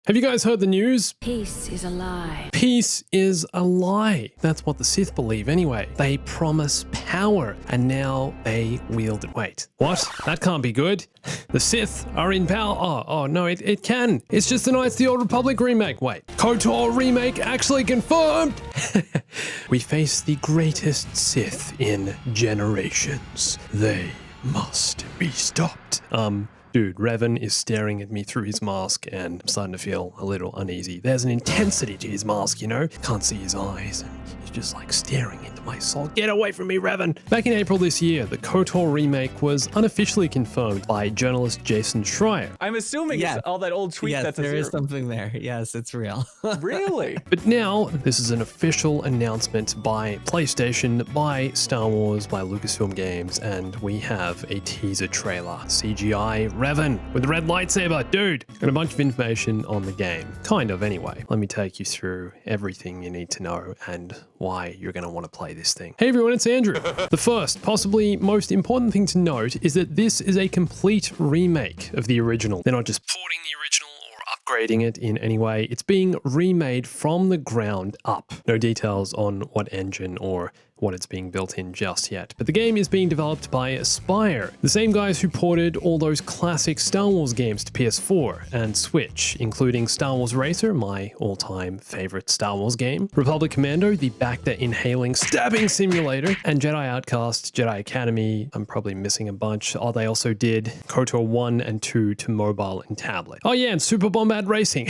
Have you guys heard the news? Peace is a lie. Peace is a lie. That's what the Sith believe anyway. They promise power and now they wield it. Wait, what? That can't be good. The Sith are in power. Oh no, it can. It's just announced the Old Republic Remake. Wait, Kotor Remake actually confirmed. We face the greatest Sith in generations. They must be stopped. Dude, Revan is staring at me through his mask and I'm starting to feel a little uneasy. There's an intensity to his mask, you know? Can't see his eyes and he's just like staring into my soul. Get away from me, Revan! Back in April this year, the Kotor remake was unofficially confirmed by journalist Jason Schreier. I'm assuming it's all that old tweet that's there is something there. Yes, it's real. Really? But now, this is an official announcement by PlayStation, by Star Wars, by Lucasfilm Games, and we have a teaser trailer. CGI Revan with a red lightsaber, dude! And a bunch of information on the game. Kind of, anyway. Let me take you through everything you need to know and why you're going to want to play this thing. Hey everyone, it's Andrew. The first, possibly most important thing to note is that this is a complete remake of the original. They're not just porting the original or upgrading it in any way. It's being remade from the ground up. No details on what engine or what it's being built in just yet. But the game is being developed by Aspyr, the same guys who ported all those classic Star Wars games to PS4 and Switch, including Star Wars Racer, my all-time favorite Star Wars game, Republic Commando, the Bacta-inhaling stabbing simulator, and Jedi Outcast, Jedi Academy. I'm probably missing a bunch. Oh, they also did Kotor 1 and 2 to mobile and tablet. Oh yeah, and Super Bombad Racing.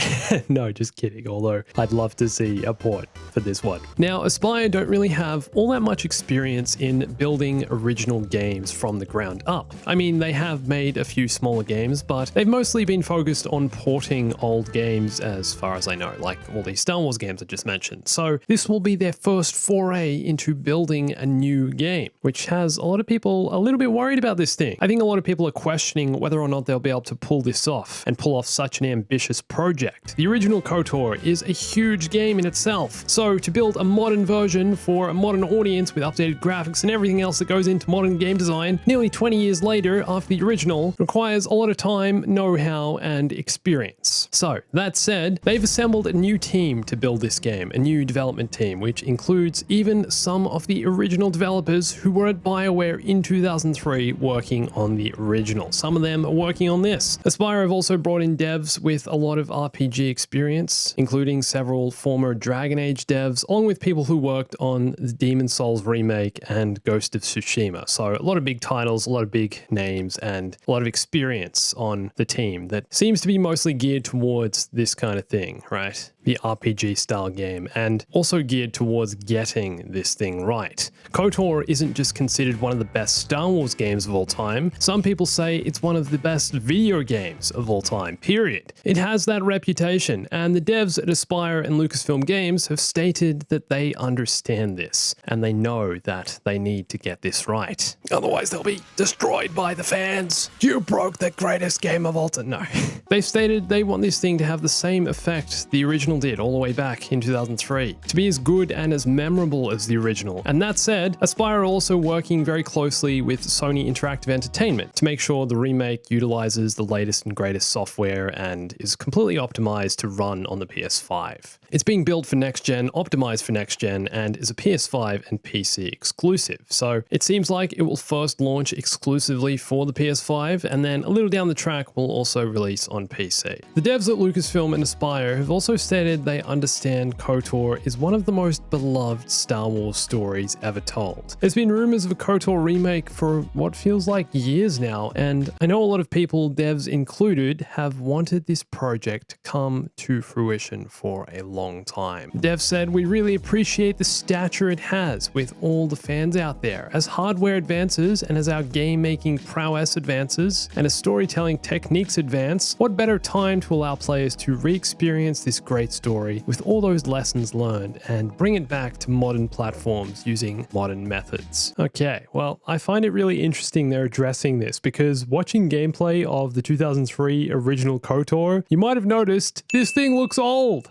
No, just kidding, although I'd love to see a port for this one. Now, Aspyr don't really have all that much experience in building original games from the ground up. I mean, they have made a few smaller games, but they've mostly been focused on porting old games as far as I know, like all these Star Wars games I just mentioned. So this will be their first foray into building a new game, which has a lot of people a little bit worried about this thing. I think a lot of people are questioning whether or not they'll be able to pull this off and pull off such an ambitious project. The original Kotor is a huge game in itself. So to build a modern version for a modern audience with updated graphics and everything else that goes into modern game design, nearly 20 years later after the original, requires a lot of time, know-how, and experience. So, that said, they've assembled a new team to build this game, a new development team, which includes even some of the original developers who were at BioWare in 2003 working on the original. Some of them are working on this. Aspyr have also brought in devs with a lot of RPG experience, including several former Dragon Age devs, along with people who worked on the Demon's Souls Remake and Ghost of Tsushima. So a lot of big titles, a lot of big names, and a lot of experience on the team that seems to be mostly geared towards this kind of thing, right? The RPG style game, and also geared towards getting this thing right. Kotor isn't just considered one of the best Star Wars games of all time. Some people say it's one of the best video games of all time, period. It has that reputation, and the devs at Aspyr and Lucasfilm Games have stated that they understand this, and they know that they need to get this right. Otherwise they'll be destroyed by the fans. You broke the greatest game of all time. No. They've stated they want this thing to have the same effect the original did all the way back in 2003, to be as good and as memorable as the original. And that said, Aspyr are also working very closely with Sony Interactive Entertainment to make sure the remake utilizes the latest and greatest software and is completely optimized to run on the PS5. It's being built for next gen, optimized for next gen, and is a PS5 and PC exclusive. So it seems like it will first launch exclusively for the PS5, and then a little down the track will also release on PC. The devs at Lucasfilm and Aspyr have also stated they understand Kotor is one of the most beloved Star Wars stories ever told. There's been rumors of a Kotor remake for what feels like years now, and I know a lot of people, devs included, have wanted this project to come to fruition for a long time. The devs said, "We really appreciate the stature it has with all the fans out there. As hardware advances and as our game-making prowess advances and as storytelling techniques advance, what better time to allow players to re-experience this great story with all those lessons learned and bring it back to modern platforms using modern methods." Okay, well, I find it really interesting they're addressing this because watching gameplay of the 2003 original Kotor, you might have noticed this thing looks old.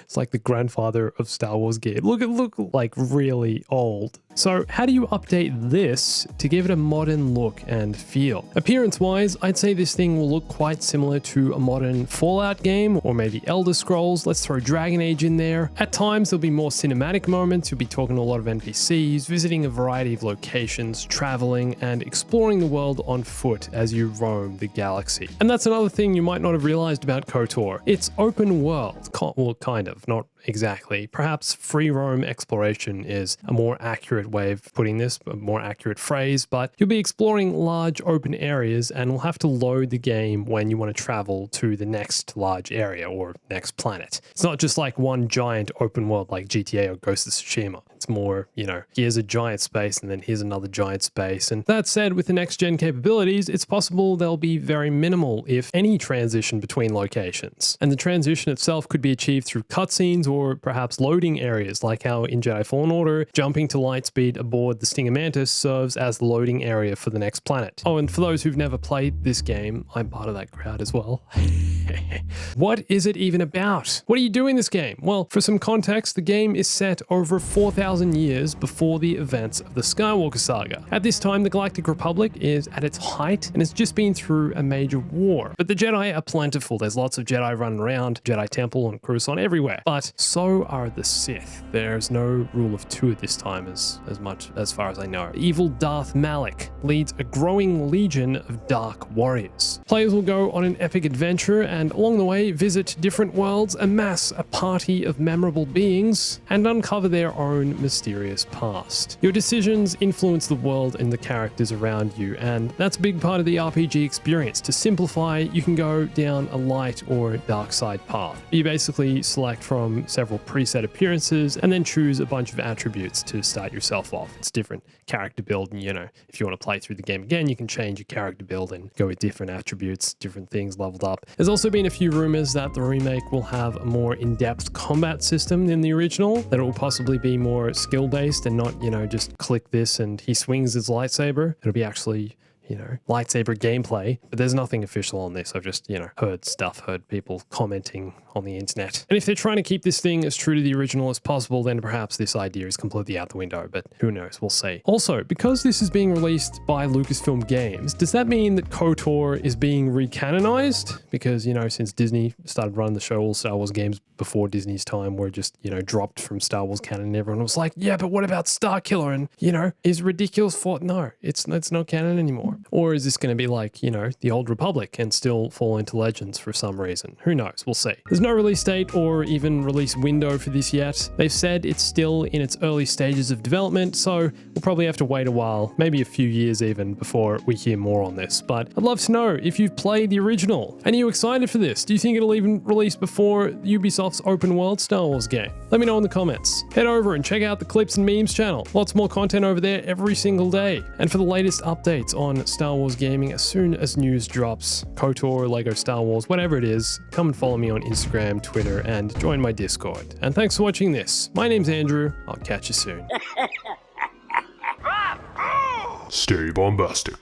It's like the grandfather of Star Wars gear. Look like really old. So how do you update this to give it a modern look and feel? Appearance-wise, I'd say this thing will look quite similar to a modern Fallout game, or maybe Elder Scrolls. Let's throw Dragon Age in there. At times, there'll be more cinematic moments. You'll be talking to a lot of NPCs, visiting a variety of locations, traveling, and exploring the world on foot as you roam the galaxy. And that's another thing you might not have realized about Kotor. It's open world. Well, kind of, not exactly. Perhaps free roam exploration is a more accurate way of putting this, a more accurate phrase, but you'll be exploring large open areas and will have to load the game when you want to travel to the next large area or next planet. It's not just like one giant open world like GTA or Ghost of Tsushima. It's more, you know, here's a giant space and then here's another giant space. And that said, with the next gen capabilities, it's possible they'll be very minimal, if any, transition between locations. And the transition itself could be achieved through cutscenes or perhaps loading areas, like how in Jedi Fallen Order, jumping to lightspeed aboard the Stinger Mantis serves as the loading area for the next planet. Oh, and for those who've never played this game, I'm part of that crowd as well. What is it even about? What do you do in this game? Well, for some context, the game is set over 4,000 years before the events of the Skywalker saga. At this time, the Galactic Republic is at its height and it's just been through a major war. But the Jedi are plentiful. There's lots of Jedi running around, Jedi Temple and Coruscant everywhere. But so are the Sith. There's no rule of two at this time, as far as I know. Evil Darth Malak leads a growing legion of dark warriors. Players will go on an epic adventure and along the way visit different worlds, amass a party of memorable beings, and uncover their own mysterious past. Your decisions influence the world and the characters around you, and that's a big part of the RPG experience. To simplify, you can go down a light or dark side path. You basically select from several preset appearances and then choose a bunch of attributes to start yourself off. It's different character build, and you know, if you want to play through the game again, you can change your character build and go with different attributes, different things leveled up. There's also been a few rumors that the remake will have a more in-depth combat system than the original, that it will possibly be more skill-based and not, you know, just click this and he swings his lightsaber. It'll be actually, you know, lightsaber gameplay, but there's nothing official on this. I've just, you know, heard people commenting on the internet. And if they're trying to keep this thing as true to the original as possible, then perhaps this idea is completely out the window, but who knows, we'll see. Also, because this is being released by Lucasfilm Games, does that mean that KOTOR is being recanonized? Because, you know, since Disney started running the show, all Star Wars games before Disney's time were just, you know, dropped from Star Wars canon, and everyone was like, yeah, but what about Starkiller? And, you know, is ridiculous for, no, it's not canon anymore. Or is this going to be like, you know, the Old Republic and still fall into Legends for some reason? Who knows? We'll see. There's no release date or even release window for this yet. They've said it's still in its early stages of development, so we'll probably have to wait a while, maybe a few years even, before we hear more on this. But I'd love to know if you've played the original. And are you excited for this? Do you think it'll even release before Ubisoft's open world Star Wars game? Let me know in the comments. Head over and check out the Clips and Memes channel. Lots more content over there every single day. And for the latest updates on Star Wars gaming, as soon as news drops, KOTOR, Lego Star Wars, whatever it is, come and follow me on Instagram, Twitter, and join my Discord. And thanks for watching this. My name's Andrew. I'll catch you soon. Stay bombastic.